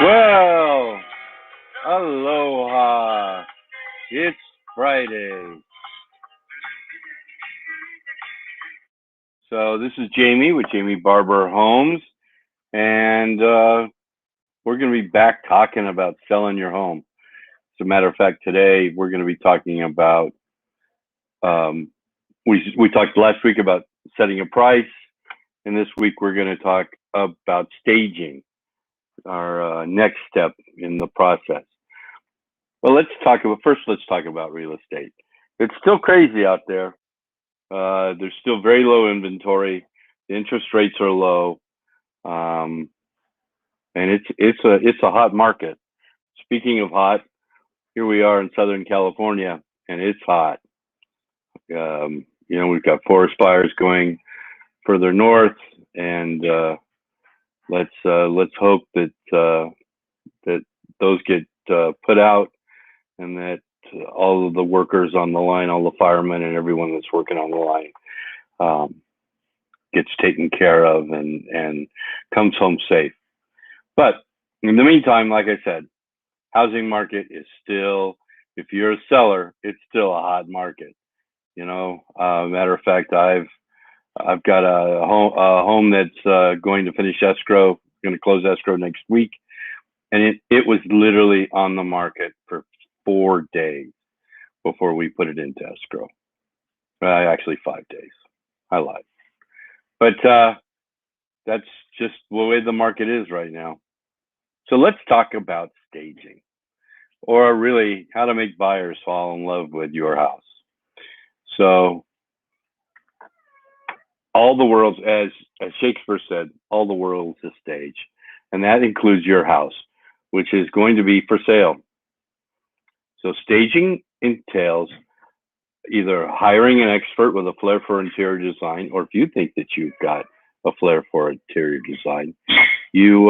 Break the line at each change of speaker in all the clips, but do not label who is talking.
Well, aloha. It's Friday. So this is Jamie with Jamie Barber Homes, and we're going to be back talking about selling your home. As a matter of fact, today we're going to be talking about, we talked last week about setting a price, and this week we're going to talk about staging, our next step in the process. Well, let's talk about real estate. It's still crazy out there. There's still very low inventory. The interest rates are low, um, and it's a hot market. Speaking of hot, here we are in Southern California, and it's hot. We've got forest fires going further north, and let's hope that those get put out, and that all of the workers on the line, all the firemen, and everyone that's working on the line gets taken care of and comes home safe. But in the meantime, like I said, housing market is still, if you're a seller, it's still a hot market. Matter of fact, I've got a home that's going to finish escrow, going to close escrow next week, and it was literally on the market for 4 days before we put it into escrow. Actually, 5 days. I lied. But that's just the way the market is right now. So let's talk about staging, or really how to make buyers fall in love with your house. So all the world's, as Shakespeare said, all the world's a stage, and that includes your house, which is going to be for sale. So staging entails either hiring an expert with a flair for interior design, or if you think that you've got a flair for interior design, you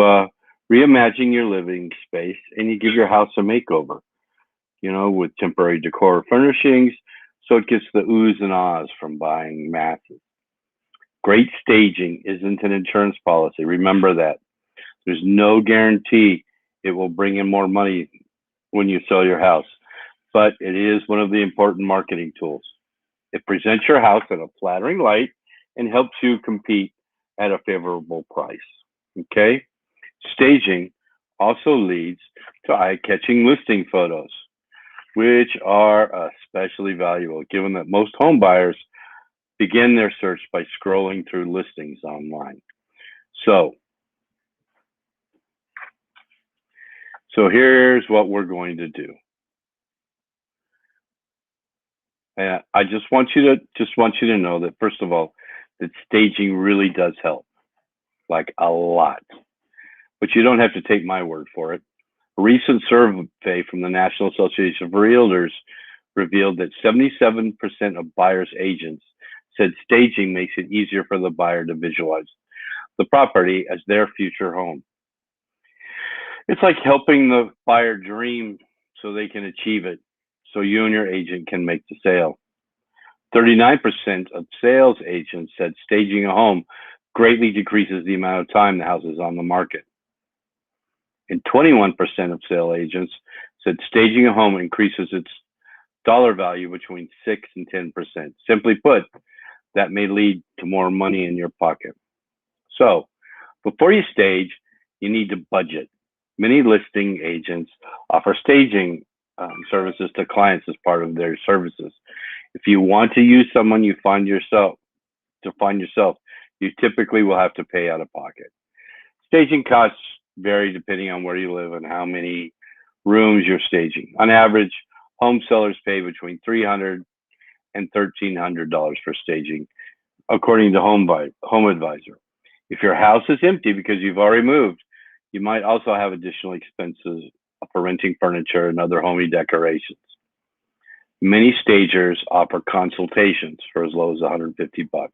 reimagine your living space and you give your house a makeover, with temporary decor furnishings, so it gets the oohs and ahs from buying masses. Great staging isn't an insurance policy. Remember that. There's no guarantee it will bring in more money when you sell your house, but it is one of the important marketing tools. It presents your house in a flattering light and helps you compete at a favorable price. Okay? Staging also leads to eye-catching listing photos, which are especially valuable given that most home buyers begin their search by scrolling through listings online. So here's what we're going to do. I just want you to know that, first of all, that staging really does help, like a lot. But you don't have to take my word for it. A recent survey from the National Association of Realtors revealed that 77% of buyers' agents said staging makes it easier for the buyer to visualize the property as their future home. It's like helping the buyer dream so they can achieve it, so you and your agent can make the sale. 39% of sales agents said staging a home greatly decreases the amount of time the house is on the market. And 21% of sales agents said staging a home increases its dollar value between 6 and 10%. Simply put, that may lead to more money in your pocket. So before you stage, you need to budget. Many listing agents offer staging services to clients as part of their services. If you want to use someone you find yourself, you typically will have to pay out of pocket. Staging costs vary depending on where you live and how many rooms you're staging. On average, home sellers pay between $300 and $1,300 for staging, according to Home Advisor. If your house is empty because you've already moved, you might also have additional expenses for renting furniture and other homey decorations. Many stagers offer consultations for as low as $150.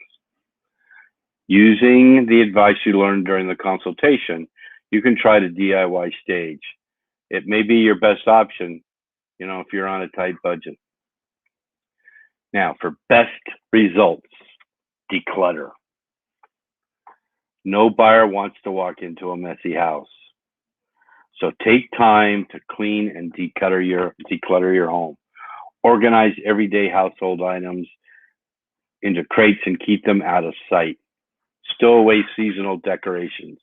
Using the advice you learned during the consultation, you can try to DIY stage. It may be your best option, if you're on a tight budget. Now, for best results, declutter. No buyer wants to walk into a messy house. So take time to clean and declutter your home. Organize everyday household items into crates and keep them out of sight. Stow away seasonal decorations.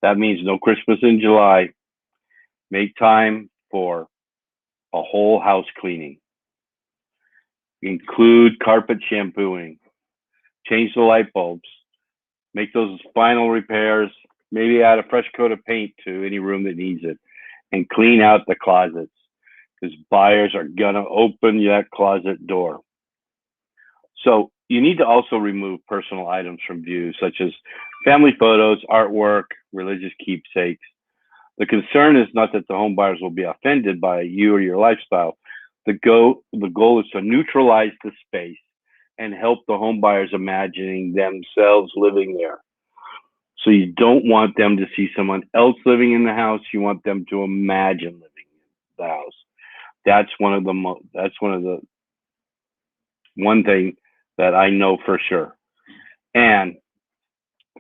That means no Christmas in July. Make time for a whole house cleaning. Include carpet shampooing. Change the light bulbs. Make those final repairs. Maybe add a fresh coat of paint to any room that needs it. And clean out the closets because buyers are going to open that closet door. So you need to also remove personal items from view, such as family photos, artwork, religious keepsakes. The concern is not that the home buyers will be offended by you or your lifestyle. The goal is to neutralize the space and help the home buyers imagining themselves living there. So you don't want them to see someone else living in the house. You want them to imagine living in the house. That's one thing that I know for sure. And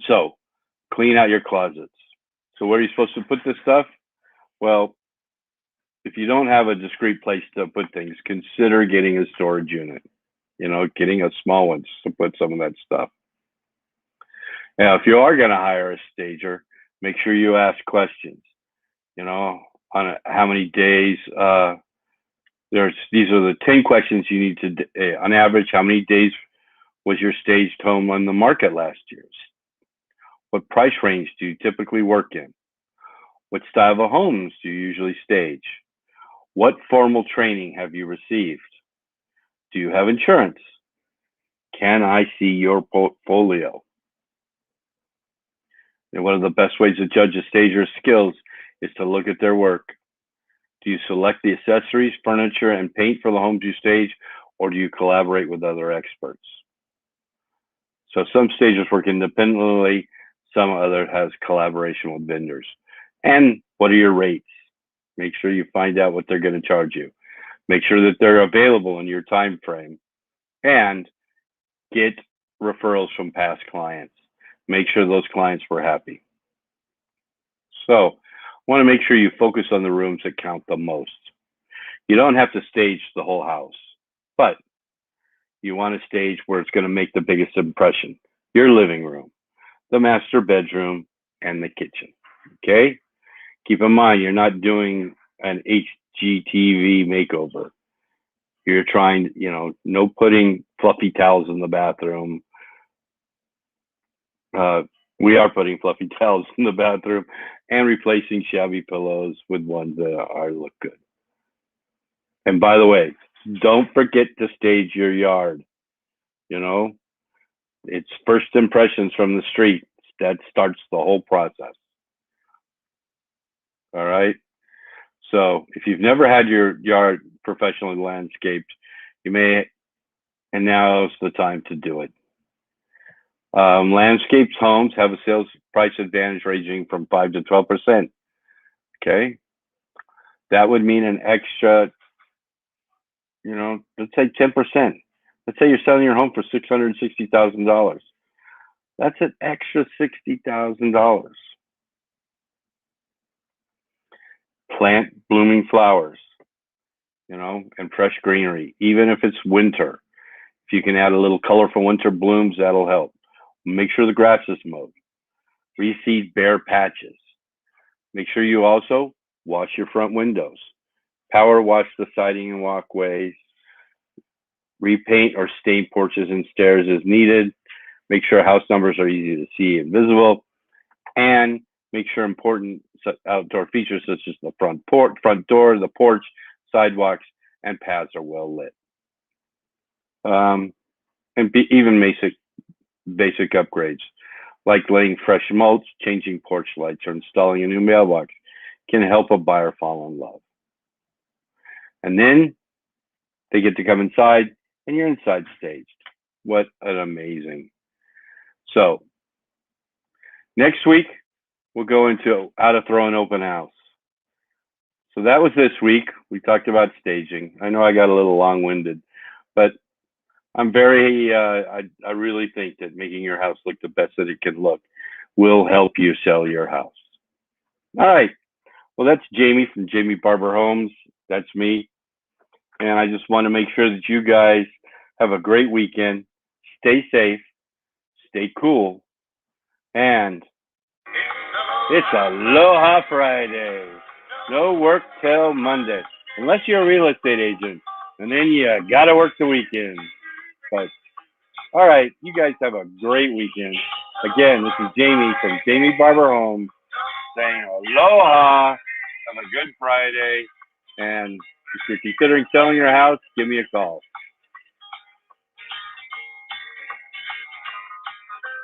so clean out your closets. So where are you supposed to put this stuff? Well, if you don't have a discrete place to put things, consider getting a storage unit. Getting a small one just to put some of that stuff. Now, if you are going to hire a stager, make sure you ask questions. On how many days. These are the 10 questions you need to. On average, how many days was your staged home on the market last year? What price range do you typically work in? What style of homes do you usually stage? What formal training have you received? Do you have insurance? Can I see your portfolio? And one of the best ways to judge a stager's skills is to look at their work. Do you select the accessories, furniture, and paint for the homes you stage, or do you collaborate with other experts? So some stagers work independently, some other has collaboration with vendors. And what are your rates? Make sure you find out what they're going to charge you. Make sure that they're available in your time frame, and get referrals from past clients. Make sure those clients were happy. So I want to make sure you focus on the rooms that count the most. You don't have to stage the whole house, but you want to stage where it's going to make the biggest impression. Your living room, the master bedroom, and the kitchen. Okay? Keep in mind, you're not doing an HGTV makeover. You're trying, no putting fluffy towels in the bathroom. We are putting fluffy towels in the bathroom and replacing shabby pillows with ones that look good. And by the way, don't forget to stage your yard. It's first impressions from the street that starts the whole process. All right. So if you've never had your yard professionally landscaped, you may, and now's the time to do it. Landscaped homes have a sales price advantage ranging from 5 to 12%. Okay. That would mean an extra, let's say 10%. Let's say you're selling your home for $660,000. That's an extra $60,000. Plant blooming flowers, and fresh greenery, even if it's winter. If you can add a little colorful winter blooms, that'll help. Make sure the grass is mowed. Reseed bare patches. Make sure you also wash your front windows. Power wash the siding and walkways. Repaint or stain porches and stairs as needed. Make sure house numbers are easy to see and visible. And make sure important outdoor features such as the front door, the porch, sidewalks, and paths are well lit. And even basic upgrades like laying fresh mulch, changing porch lights, or installing a new mailbox can help a buyer fall in love. And then they get to come inside and you're inside staged. What an amazing. So next week, we'll go into how to throw an open house. So that was this week. We talked about staging. I know I got a little long-winded, but I'm I really think that making your house look the best that it can look will help you sell your house. All right. Well, that's Jamie from Jamie Barber Homes. That's me. And I just want to make sure that you guys have a great weekend. Stay safe, stay cool, and it's Aloha Friday. No work till Monday, unless you're a real estate agent, and then you gotta work the weekend. But all right, you guys have a great weekend. Again, this is Jamie from Jamie Barber Homes saying aloha. Have a good Friday, and if you're considering selling your house, give me a call.